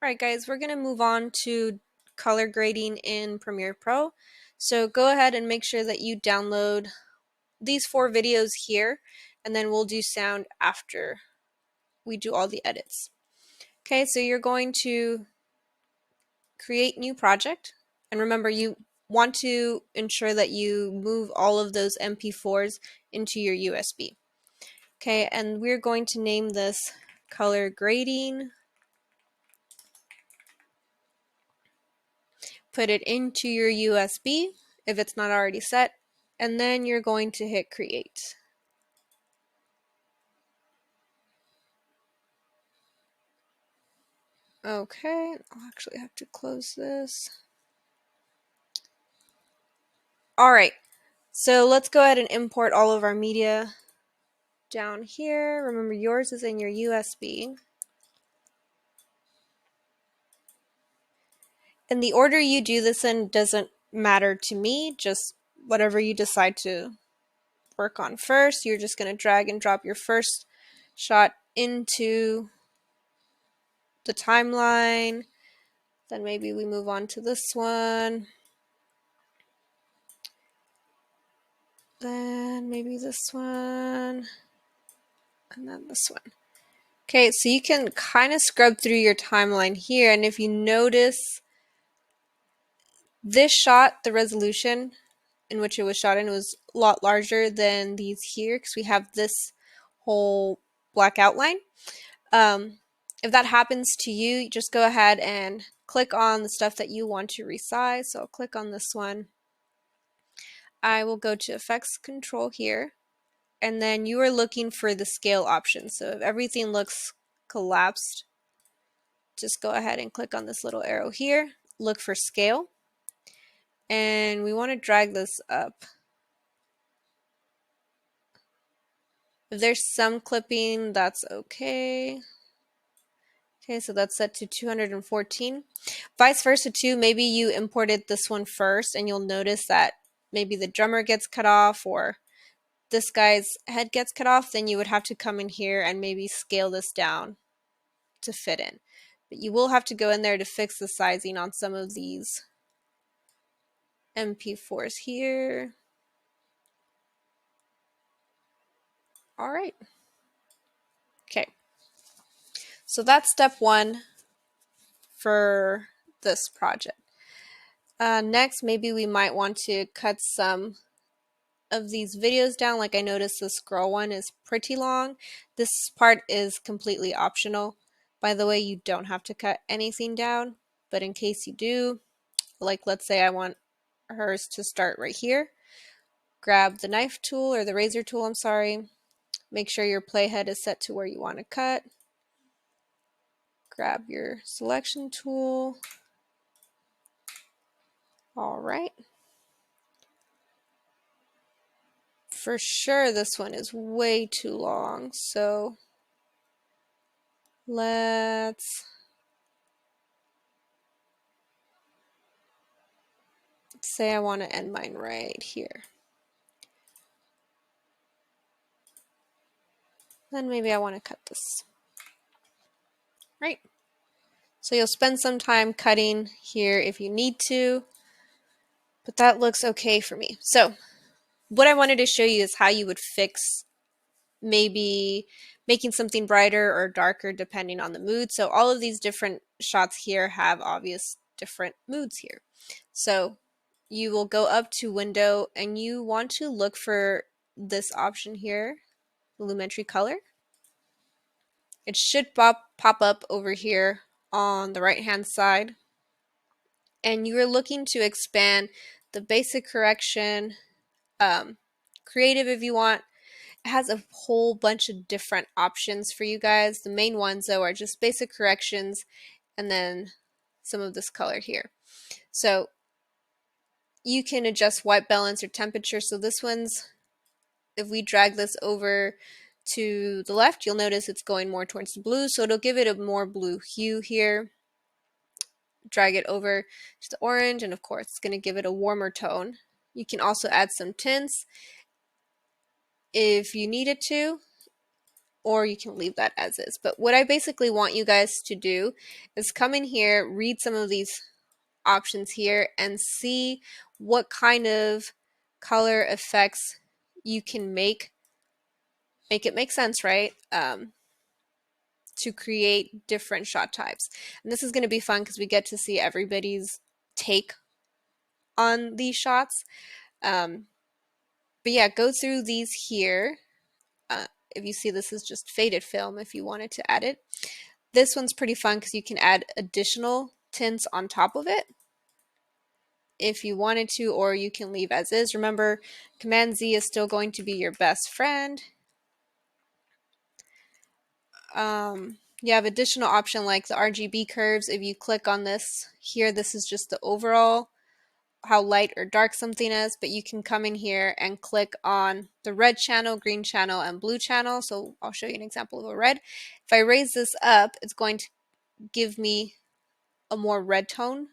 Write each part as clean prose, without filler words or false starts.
Alright guys, we're going to move on to color grading in Premiere Pro. So go ahead and make sure that you download these 4 videos here, and then we'll do sound after we do all the edits. Okay, so you're going to create new project, and remember you want to ensure that you move all of those MP4s into your USB. Okay, and we're going to name this color grading. Put it into your USB if it's not already set, and then you're going to hit create. Okay, I'll actually have to close this. Alright, so let's go ahead and import all of our media down here. Remember, yours is in your USB. And the order you do this in doesn't matter to me, just whatever you decide to work on first. You're just going to drag and drop your first shot into the timeline. Then maybe we move on to this one. Then maybe this one. And then this one. Okay, so you can kind of scrub through your timeline here. And if you notice, this shot, the resolution in which it was shot in, was a lot larger than these here because we have this whole black outline. If that happens to you, just go ahead and click on the stuff that you want to resize. So I'll click on this one. I will go to Effects Control here, and then you are looking for the scale option. So if everything looks collapsed, just go ahead and click on this little arrow here, look for scale, and we want to drag this up. If there's some clipping, that's okay. Okay, so that's set to 214. Vice versa too, maybe you imported this one first and you'll notice that maybe the drummer gets cut off or this guy's head gets cut off, then you would have to come in here and maybe scale this down to fit in. But you will have to go in there to fix the sizing on some of these MP4s here. All right. Okay. So that's step 1 for this project. Next, maybe we might want to cut some of these videos down. Like I noticed the scroll one is pretty long. This part is completely optional. By the way, you don't have to cut anything down, but in case you do, like let's say I want hers to start right here, grab the knife tool or the razor tool, I'm sorry. Make sure your playhead is set to where you want to cut. Grab your selection tool. All right. For sure this one is way too long, so let's say I want to end mine right here. Then maybe I want to cut this. Right. So you'll spend some time cutting here if you need to, but that looks okay for me. So what I wanted to show you is how you would fix maybe making something brighter or darker depending on the mood. So all of these different shots here have obvious different moods here. So you will go up to Window and you want to look for this option here, Lumetri Color. It should pop up over here on the right hand side, and you are looking to expand the basic correction, creative if you want. It has a whole bunch of different options for you guys. The main ones though are just basic corrections and then some of this color here. So you can adjust white balance or temperature. So this one's, if we drag this over to the left, you'll notice it's going more towards the blue, so it'll give it a more blue hue here. Drag it over to the orange, and of course it's going to give it a warmer tone. You can also add some tints if you needed to, or you can leave that as is. But what I basically want you guys to do is come in here, read some of these options here, and see what kind of color effects you can make it make sense, right? To create different shot types. And this is going to be fun because we get to see everybody's take on these shots. But yeah, go through these here. If you see, this is just faded film if you wanted to add it. This one's pretty fun because you can add additional tints on top of it if you wanted to, or you can leave as is. Remember, Command Z is still going to be your best friend. You have additional option like the RGB curves. If you click on this here, this is just the overall, how light or dark something is, but you can come in here and click on the red channel, green channel, and blue channel. So I'll show you an example of a red. If I raise this up, it's going to give me a more red tone.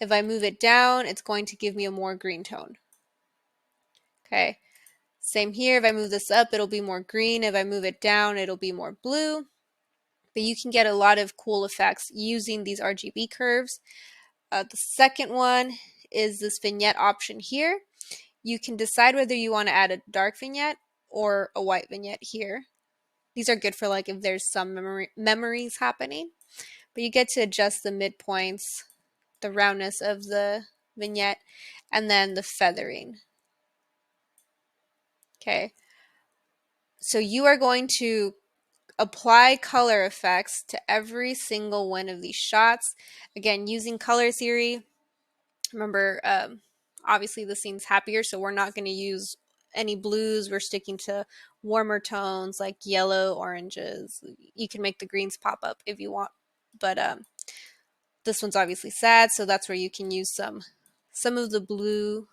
If I move it down, it's going to give me a more green tone. Okay, same here. If I move this up, it'll be more green. If I move it down, it'll be more blue. But you can get a lot of cool effects using these RGB curves. The second one is this vignette option here. You can decide whether you want to add a dark vignette or a white vignette here. These are good for like if there's some memories happening. But you get to adjust the midpoints, the roundness of the vignette, and then the feathering. Okay. So you are going to apply color effects to every single one of these shots. Again, using color theory. Remember, obviously the scene's happier, so we're not going to use any blues. We're sticking to warmer tones like yellow, oranges. You can make the greens pop up if you want, but this one's obviously sad, so that's where you can use some of the blue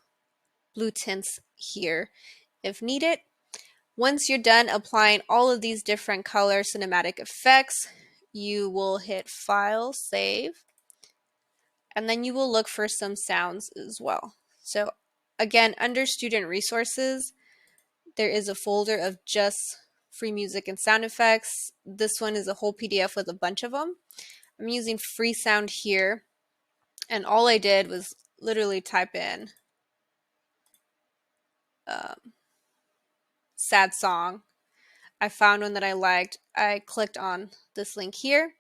tints here if needed. Once you're done applying all of these different color cinematic effects, you will hit File, Save, and then you will look for some sounds as well. So again, under Student Resources, there is a folder of just free music and sound effects. This one is a whole PDF with a bunch of them. I'm using free sound here, and all I did was literally type in sad song. I found one that I liked. I clicked on this link here.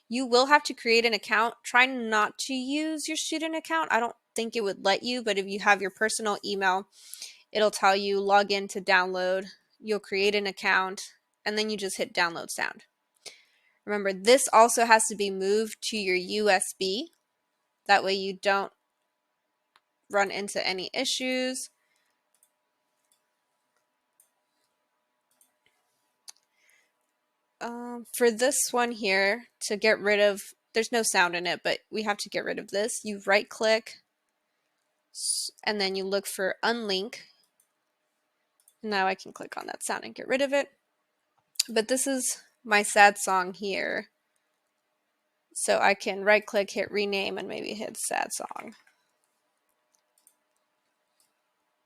You will have to create an account. Try not to use your student account. I don't think it would let you, but if you have your personal email, it'll tell you log in to download. You'll create an account, and then you just hit download sound. Remember, this also has to be moved to your USB. That way you don't run into any issues. For this one here, to get rid of, there's no sound in it, but we have to get rid of this. You right click, and then you look for unlink. Now I can click on that sound and get rid of it. But this is my sad song here. So I can right click, hit rename, and maybe hit sad song.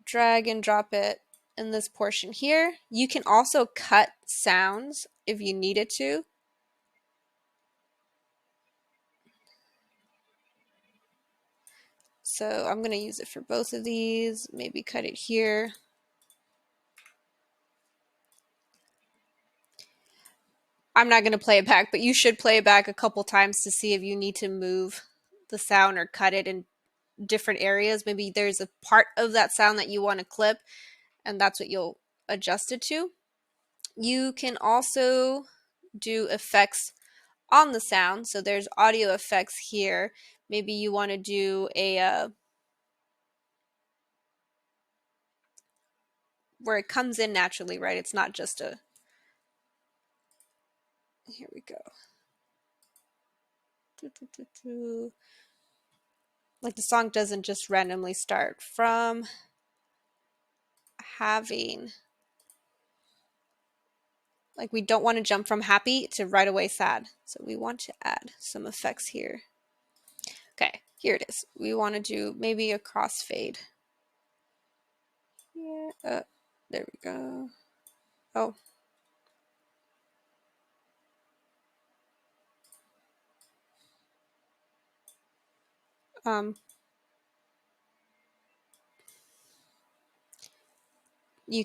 Drag and drop it in this portion here. You can also cut sounds if you needed to. So I'm going to use it for both of these, maybe cut it here. I'm not going to play it back, but you should play it back a couple times to see if you need to move the sound or cut it in different areas. Maybe there's a part of that sound that you want to clip, and that's what you'll adjust it to. You can also do effects on the sound. So there's audio effects here. Maybe you want to do a where it comes in naturally, right? It's not just a, here we go. Like the song doesn't just randomly start from having, like we don't want to jump from happy to right away sad. So we want to add some effects here. Okay, here it is. We want to do maybe a crossfade. Yeah, there we go. Oh, You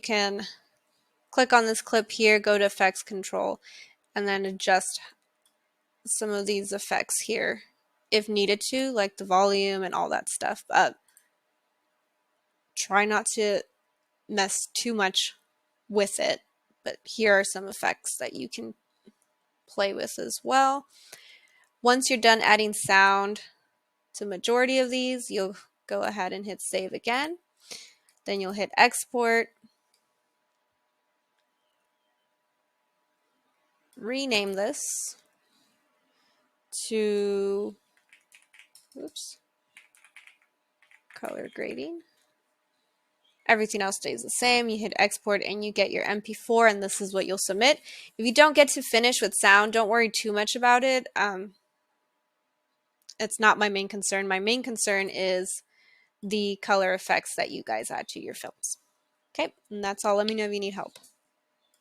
can click on this clip here, go to effects control, and then adjust some of these effects here if needed to, like the volume and all that stuff. But try not to mess too much with it. But here are some effects that you can play with as well. Once you're done adding sound to majority of these, you'll go ahead and hit save again. Then you'll hit export, rename this to, oops, color grading. Everything else stays the same. You hit export and you get your MP4, and this is what you'll submit. If you don't get to finish with sound, don't worry too much about it. It's not my main concern. My main concern is the color effects that you guys add to your films. Okay, and that's all. Let me know if you need help.